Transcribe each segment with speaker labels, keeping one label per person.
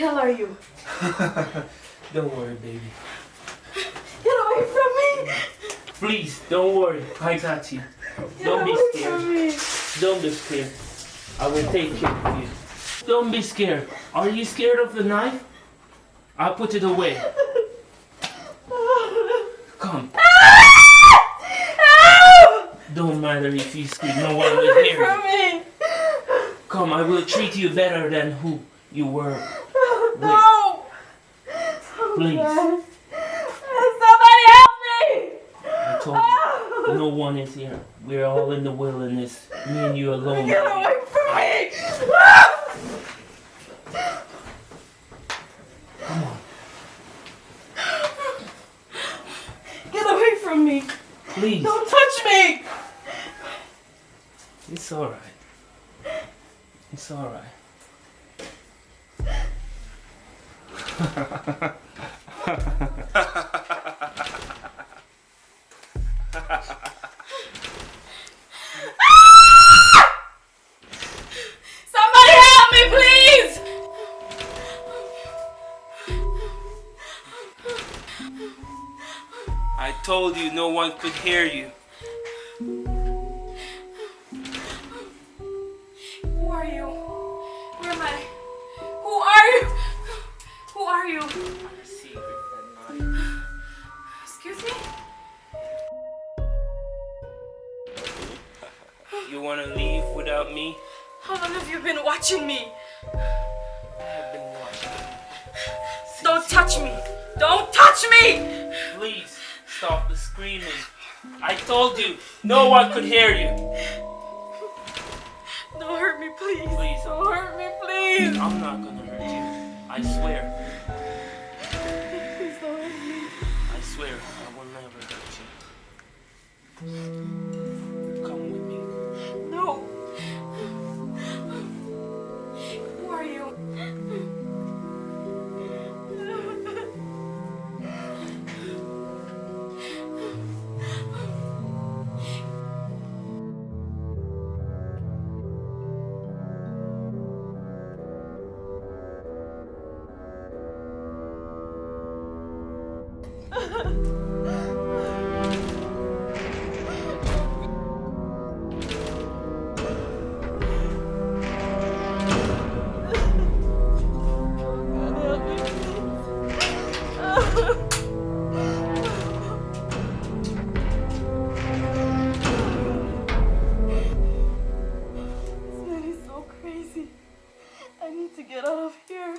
Speaker 1: hell are you?
Speaker 2: Don't worry, baby.
Speaker 1: Get away from me!
Speaker 2: Please, don't worry. I got you. Don't be scared. Don't be scared. I will take care of you. Don't be scared. Are you scared of the knife? I'll put it away. Come. Don't matter if you scream. No one will hear you. Come, I will treat you better than who you were with.
Speaker 1: No!
Speaker 2: Please.
Speaker 1: Somebody help me!
Speaker 2: I told you, no one is here. We're all in the wilderness. Me and you alone.
Speaker 1: Get away from me!
Speaker 2: Come on.
Speaker 1: Get away from me!
Speaker 2: Please.
Speaker 1: Don't touch me!
Speaker 2: It's alright. It's alright.
Speaker 1: Somebody help me, please!
Speaker 2: I told you no one could hear you.
Speaker 1: Who are you? Where am I? Who are you? Who are you?
Speaker 2: I'm a secret friend, mine.
Speaker 1: Excuse me?
Speaker 2: You want to leave without me?
Speaker 1: How long have you been watching me?
Speaker 2: I have been watching you.
Speaker 1: Don't touch me! Don't touch me!
Speaker 2: Please stop the screaming. I told you no one could hear you.
Speaker 1: Don't hurt me, please.
Speaker 2: Please.
Speaker 1: Don't hurt me, please.
Speaker 2: I'm not gonna hurt you. I swear.
Speaker 1: Please don't hurt me.
Speaker 2: I swear I will never hurt you. Come with me.
Speaker 1: No. Who are you? Get out of here.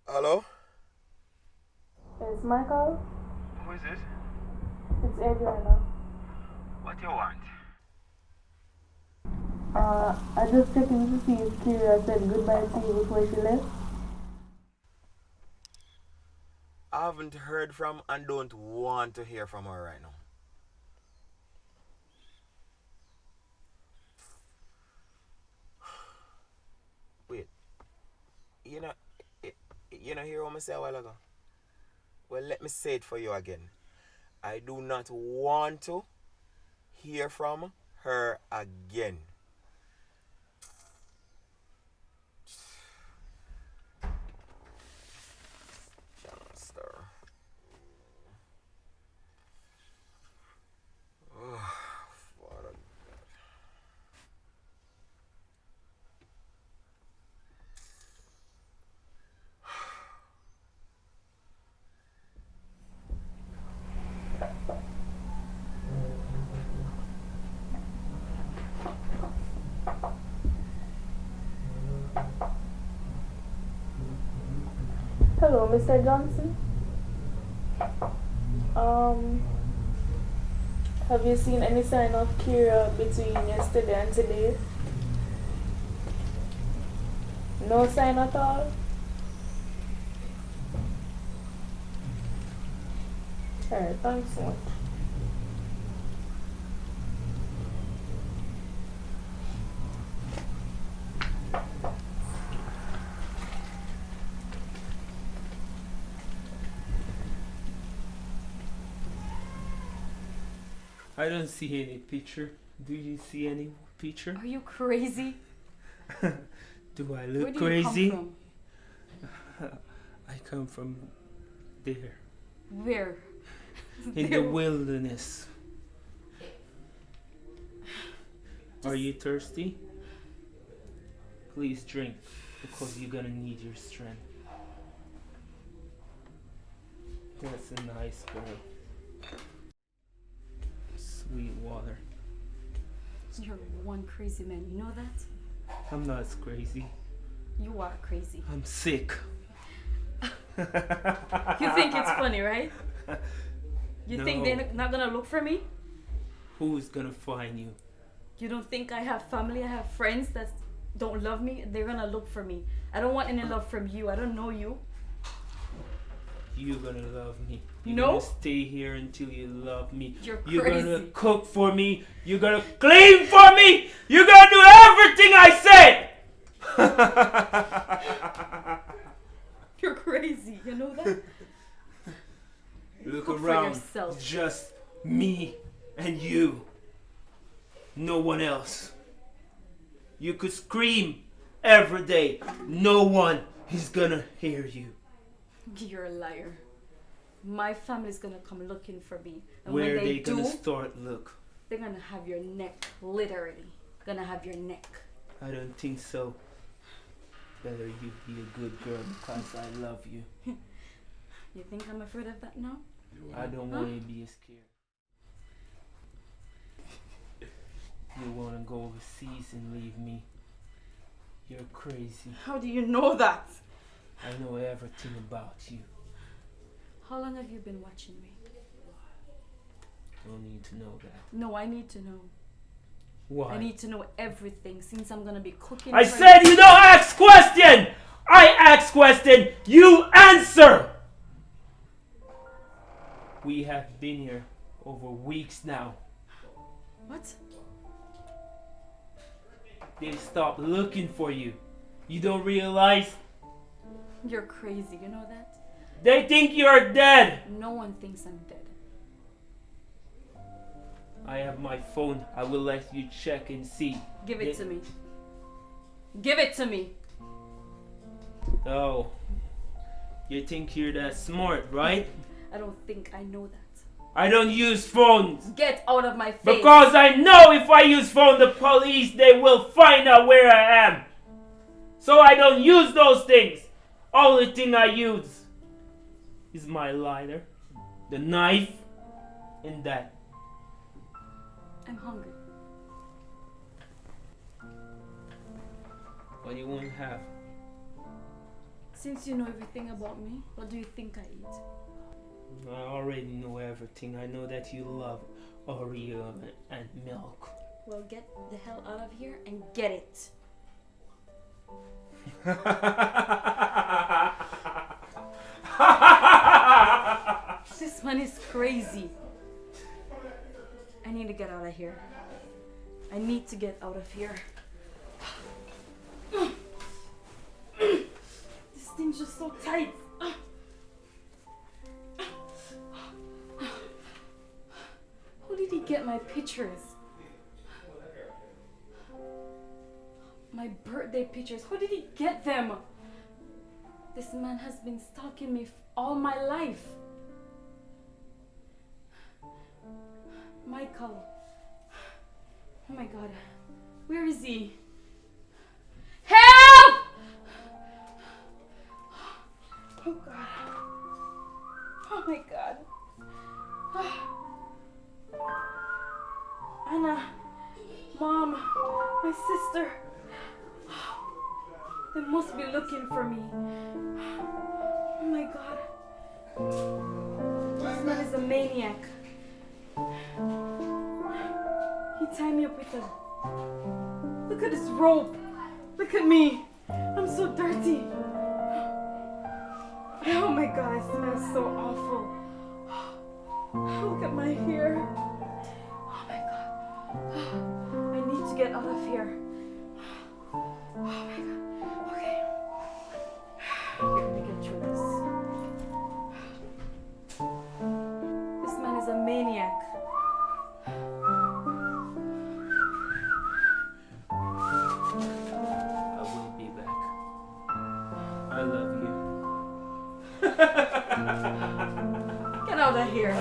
Speaker 3: Hello?
Speaker 1: It's Michael.
Speaker 4: Who is this?
Speaker 1: It's Adriana.
Speaker 4: What you want?
Speaker 1: I just checked in to see if Kira said goodbye to you before she left.
Speaker 3: I haven't heard from and don't want to hear from her right now. Wait. You know hear what I said a while ago? Well, let me say it for you again. I do not want to hear from her again.
Speaker 5: Hello, Mr. Johnson. Have you seen any sign of Kira between yesterday and today? No sign at all? Alright, thanks so much.
Speaker 2: I don't see any picture. Do you see any picture?
Speaker 1: Are you crazy?
Speaker 2: Do I
Speaker 1: Where
Speaker 2: look
Speaker 1: do
Speaker 2: crazy?
Speaker 1: you come from?
Speaker 2: I come from there.
Speaker 1: Where?
Speaker 2: In the wilderness. Are you thirsty? Please drink, because you're gonna need your strength. That's a nice girl. Sweet water.
Speaker 1: You're one crazy man, you know that?
Speaker 2: I'm not crazy.
Speaker 1: You are crazy.
Speaker 2: I'm sick.
Speaker 1: You think it's funny, right? You think
Speaker 2: No.
Speaker 1: they're not gonna look for me?
Speaker 2: Who's gonna find you?
Speaker 1: You don't think I have family, I have friends that don't love me? They're gonna look for me. I don't want any love from you. I don't know you.
Speaker 2: You're gonna love me. You're
Speaker 1: No.
Speaker 2: gonna stay here until you love me.
Speaker 1: You're
Speaker 2: You're
Speaker 1: crazy.
Speaker 2: gonna cook for me. You're gonna clean for me. You're gonna do everything I said.
Speaker 1: You're crazy, you know that?
Speaker 2: Look
Speaker 1: Cook for
Speaker 2: around.
Speaker 1: yourself.
Speaker 2: Just me and you. No one else. You could scream every day. No one is gonna hear you.
Speaker 1: You're a liar. My family's gonna come looking for me. And
Speaker 2: Where
Speaker 1: when
Speaker 2: they
Speaker 1: they
Speaker 2: gonna
Speaker 1: do,
Speaker 2: start look?
Speaker 1: they're gonna have your neck, literally. Gonna have your neck.
Speaker 2: I don't think so. Better you be a good girl because I love you.
Speaker 1: You think I'm afraid of that now?
Speaker 2: I don't want you to be scared. You want to go overseas and leave me. You're crazy.
Speaker 1: How do you know that?
Speaker 2: I know everything about you.
Speaker 1: How long have you been watching me?
Speaker 2: Don't need to know that.
Speaker 1: No, I need to know.
Speaker 2: Why?
Speaker 1: I need to know everything since I'm gonna be cooking.
Speaker 2: I
Speaker 1: for
Speaker 2: said you don't ask question! I ask question, you answer! We have been here over weeks now.
Speaker 1: What?
Speaker 2: They stopped looking for you. You don't realize?
Speaker 1: You're crazy, you know that?
Speaker 2: They think you're dead.
Speaker 1: No one thinks I'm dead.
Speaker 2: I have my phone. I will let you check and see.
Speaker 1: Give it to me. Give it to me.
Speaker 2: Oh. You think you're that smart, right?
Speaker 1: I don't think I know that.
Speaker 2: I don't use phones.
Speaker 1: Get out of my face.
Speaker 2: Because I know if I use phone, the police, they will find out where I am. So I don't use those things. Only thing I use is my lighter, the knife, and that.
Speaker 1: I'm hungry.
Speaker 2: What do you want to have?
Speaker 1: Since you know everything about me, what do you think I eat?
Speaker 2: I already know everything. I know that you love Oreo and milk.
Speaker 1: Well, get the hell out of here and get it. This man is crazy. I need to get out of here. I need to get out of here. This thing's just so tight. How did he get my pictures? My birthday pictures. How did he get them? This man has been stalking me all my life. Michael. Oh my God. Where is he? Help! Oh God. Oh my God. Anna. Mom. My sister. They must be looking for me. Oh my god. This man is a maniac. He tied me up with a... Look at this rope. Look at me. I'm so dirty. Oh my god, I smell so awful. Look at my hair. Oh my god. I need to get out of here. Oh my god. Okay. Let me get through this. This man is a maniac.
Speaker 2: I will be back. I love you.
Speaker 1: Get out of here.